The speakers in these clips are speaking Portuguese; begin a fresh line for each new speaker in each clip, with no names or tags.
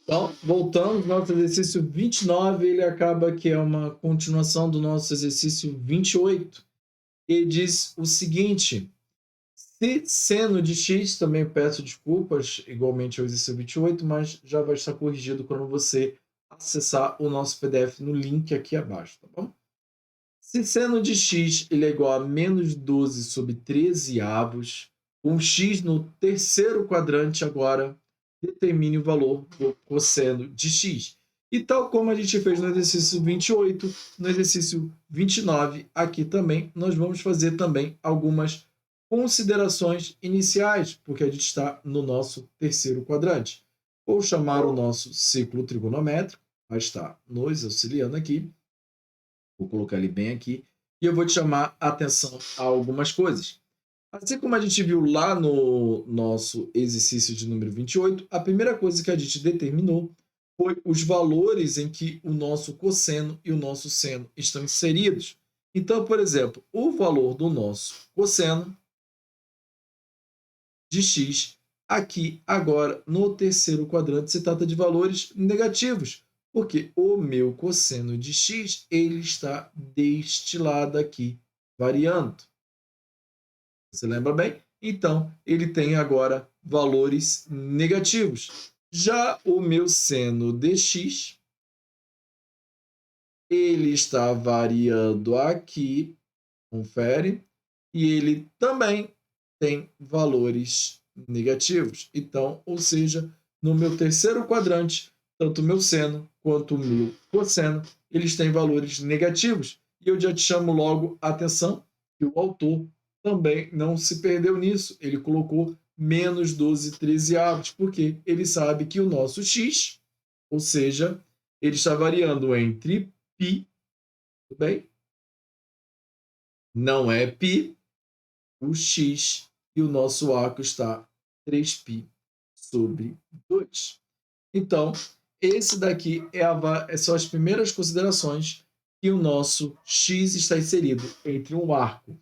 Então, voltamos, nosso exercício 29, ele acaba que é uma continuação do nosso exercício 28. Ele diz o seguinte: se seno de x, também peço desculpas, igualmente ao exercício 28, mas já vai estar corrigido quando você acessar o nosso PDF no link aqui abaixo, tá bom? Se seno de x ele é igual a menos 12 sobre 13 avos, com x no terceiro quadrante agora, determine o valor do cosseno de x. E tal como a gente fez no exercício 28, no exercício 29, aqui também, nós vamos fazer também algumas considerações iniciais, porque a gente está no nosso terceiro quadrante. Vou chamar o nosso ciclo trigonométrico, vai estar nos auxiliando aqui. Vou colocar ele bem aqui. E eu vou te chamar a atenção a algumas coisas. Assim como a gente viu lá no nosso exercício de número 28, a primeira coisa que a gente determinou foi os valores em que o nosso cosseno e o nosso seno estão inseridos. Então, por exemplo, o valor do nosso cosseno de x, aqui agora no terceiro quadrante se trata de valores negativos, porque o meu cosseno de x ele está deste lado aqui, variando. Você lembra bem? Então, ele tem agora valores negativos. Já o meu seno de x, ele está variando aqui, confere, e ele também tem valores negativos. Então, ou seja, no meu terceiro quadrante, tanto o meu seno quanto o meu cosseno, eles têm valores negativos. E eu já te chamo logo a atenção que o autor também não se perdeu nisso. Ele colocou menos 12 trezeavos, porque ele sabe que o nosso x, ou seja, ele está variando entre π, tudo bem? Não é π, o x e o nosso arco está 3π sobre 2. Então, esse daqui são as primeiras considerações que o nosso x está inserido entre um arco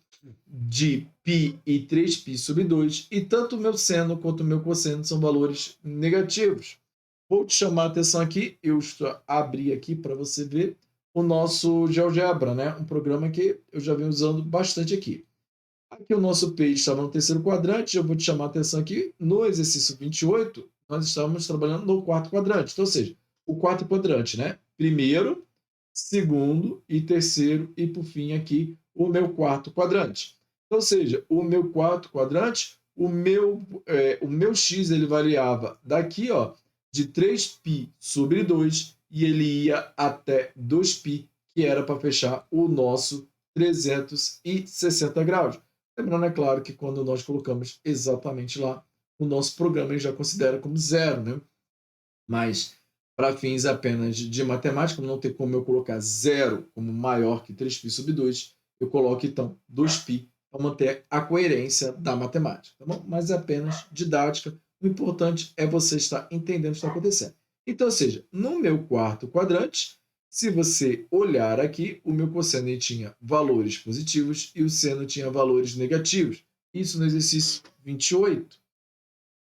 de π e 3π sobre 2, e tanto o meu seno quanto o meu cosseno são valores negativos. Vou te chamar a atenção aqui, eu abri aqui para você ver o nosso GeoGebra, né? Um programa que eu já venho usando bastante aqui. Aqui o nosso peixe estava no terceiro quadrante, eu vou te chamar a atenção aqui, no exercício 28, nós estamos trabalhando no quarto quadrante, então, ou seja, o quarto quadrante, né? Primeiro, segundo e terceiro, e por fim aqui, o meu quarto quadrante. Então, ou seja, o meu quarto quadrante, o meu x ele variava daqui, ó, de 3π sobre 2, e ele ia até 2π, que era para fechar o nosso 360 graus. Lembrando, é claro, que quando nós colocamos exatamente lá, o nosso programa ele já considera como zero, né? Mas, para fins apenas de matemática, não tem como eu colocar zero como maior que 3π sobre 2, eu coloco, então, 2π para manter a coerência da matemática, tá bom? Mas é apenas didática. O importante é você estar entendendo o que está acontecendo. Então, ou seja, no meu quarto quadrante, se você olhar aqui, o meu cosseno tinha valores positivos e o seno tinha valores negativos. Isso no exercício 28.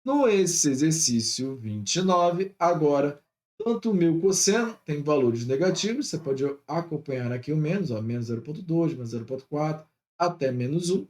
No exercício 29, agora, tanto o meu cosseno tem valores negativos, você pode acompanhar aqui o menos, ó, menos 0,2, menos 0,4, até menos 1.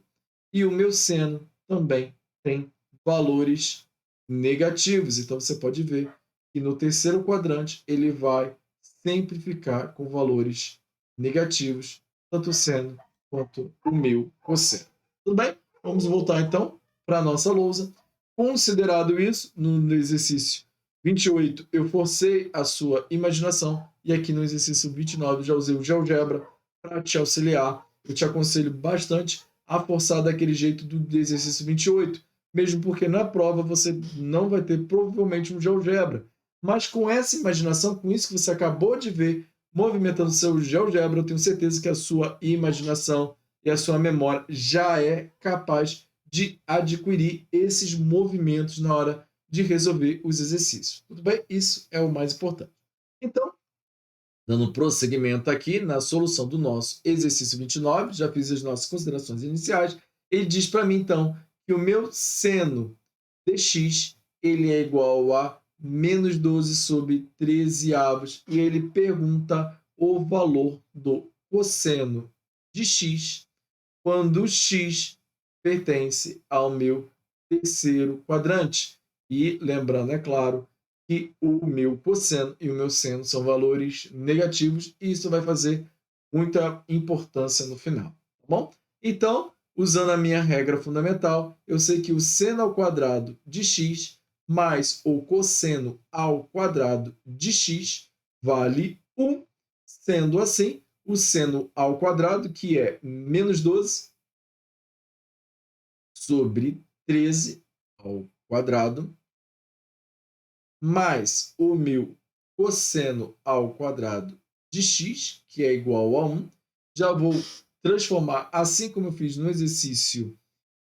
E o meu seno também tem valores negativos. Então, você pode ver que no terceiro quadrante ele vai sempre ficar com valores negativos, tanto o seno quanto o meu cosseno. Tudo bem? Vamos voltar então para a nossa lousa. Considerado isso, no exercício 28 eu forcei a sua imaginação, e aqui no exercício 29 já usei o GeoGebra para te auxiliar. Eu te aconselho bastante a forçar daquele jeito do exercício 28, mesmo porque na prova você não vai ter provavelmente um GeoGebra. Mas com essa imaginação, com isso que você acabou de ver, movimentando seu GeoGebra, eu tenho certeza que a sua imaginação e a sua memória já é capaz de adquirir esses movimentos na hora de resolver os exercícios. Tudo bem? Isso é o mais importante. Então, dando prosseguimento aqui na solução do nosso exercício 29, já fiz as nossas considerações iniciais. Ele diz para mim, então, que o meu seno dx ele é igual a menos 12 sobre 13 avos. E ele pergunta o valor do cosseno de x quando x pertence ao meu terceiro quadrante. E lembrando, é claro, que o meu cosseno e o meu seno são valores negativos e isso vai fazer muita importância no final, tá bom? Então, usando a minha regra fundamental, eu sei que o seno ao quadrado de x mais o cosseno ao quadrado de x vale 1, sendo assim, o seno ao quadrado, que é menos 12 sobre 13 ao quadrado, mais o meu cosseno ao quadrado de x, que é igual a 1. Já vou transformar, assim como eu fiz no exercício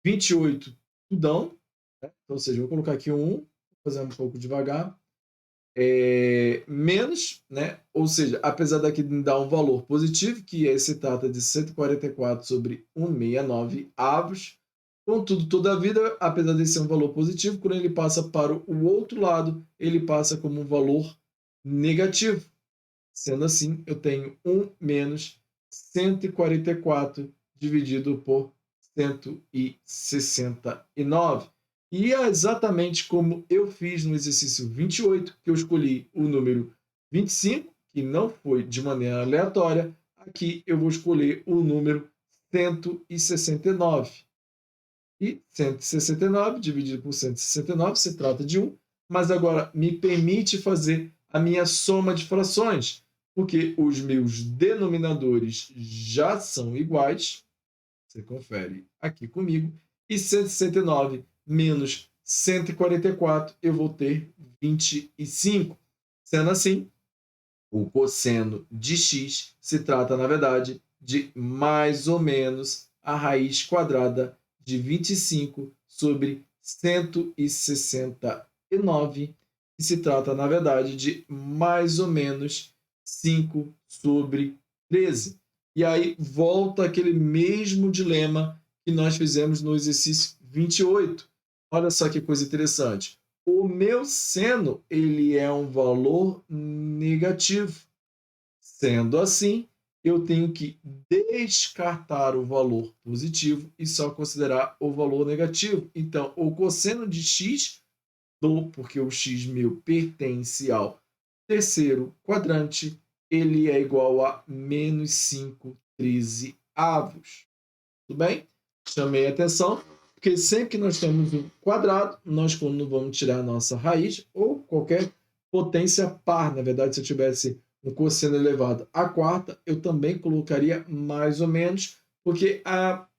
28, tudão. Né? Então, ou seja, vou colocar aqui um 1, vou fazer um pouco devagar. Menos, né? Ou seja, apesar daqui de dar um valor positivo, que se trata de 144 sobre 169 avos. Contudo, toda a vida, apesar de ser um valor positivo, quando ele passa para o outro lado, ele passa como um valor negativo. Sendo assim, eu tenho 1 menos 144 dividido por 169. E é exatamente como eu fiz no exercício 28, que eu escolhi o número 25, que não foi de maneira aleatória. Aqui eu vou escolher o número 169. E 169 dividido por 169 se trata de 1, mas agora me permite fazer a minha soma de frações, porque os meus denominadores já são iguais. Você confere aqui comigo. E 169 menos 144, eu vou ter 25. Sendo assim, o cosseno de x se trata, na verdade, de mais ou menos a raiz quadrada de 25 sobre 169, que se trata, na verdade, de mais ou menos 5 sobre 13. E aí volta aquele mesmo dilema que nós fizemos no exercício 28. Olha só que coisa interessante. O meu seno, ele é um valor negativo. Sendo assim, eu tenho que descartar o valor positivo e só considerar o valor negativo. Então, o cosseno de x, porque o x meu pertence ao terceiro quadrante, ele é igual a menos 5/13 avos. Tudo bem? Chamei a atenção, porque sempre que nós temos um quadrado, nós quando vamos tirar a nossa raiz, ou qualquer potência par, na verdade, se eu tivesse um cosseno elevado à quarta, eu também colocaria mais ou menos, porque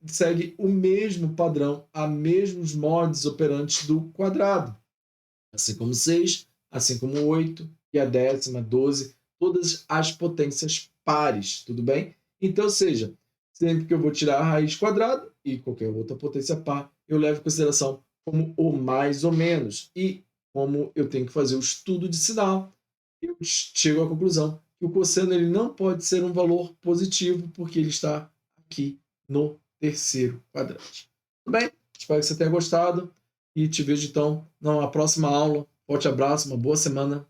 segue o mesmo padrão, a mesmos modos operantes do quadrado. Assim como 6, assim como 8 e a décima, 12, todas as potências pares, tudo bem? Então, seja, sempre que eu vou tirar a raiz quadrada e qualquer outra potência par, eu levo em consideração como o mais ou menos. E como eu tenho que fazer o estudo de sinal, eu chego à conclusão que o cosseno ele não pode ser um valor positivo, porque ele está aqui no terceiro quadrante. Tudo bem? Espero que você tenha gostado e te vejo então na próxima aula. Forte abraço, uma boa semana.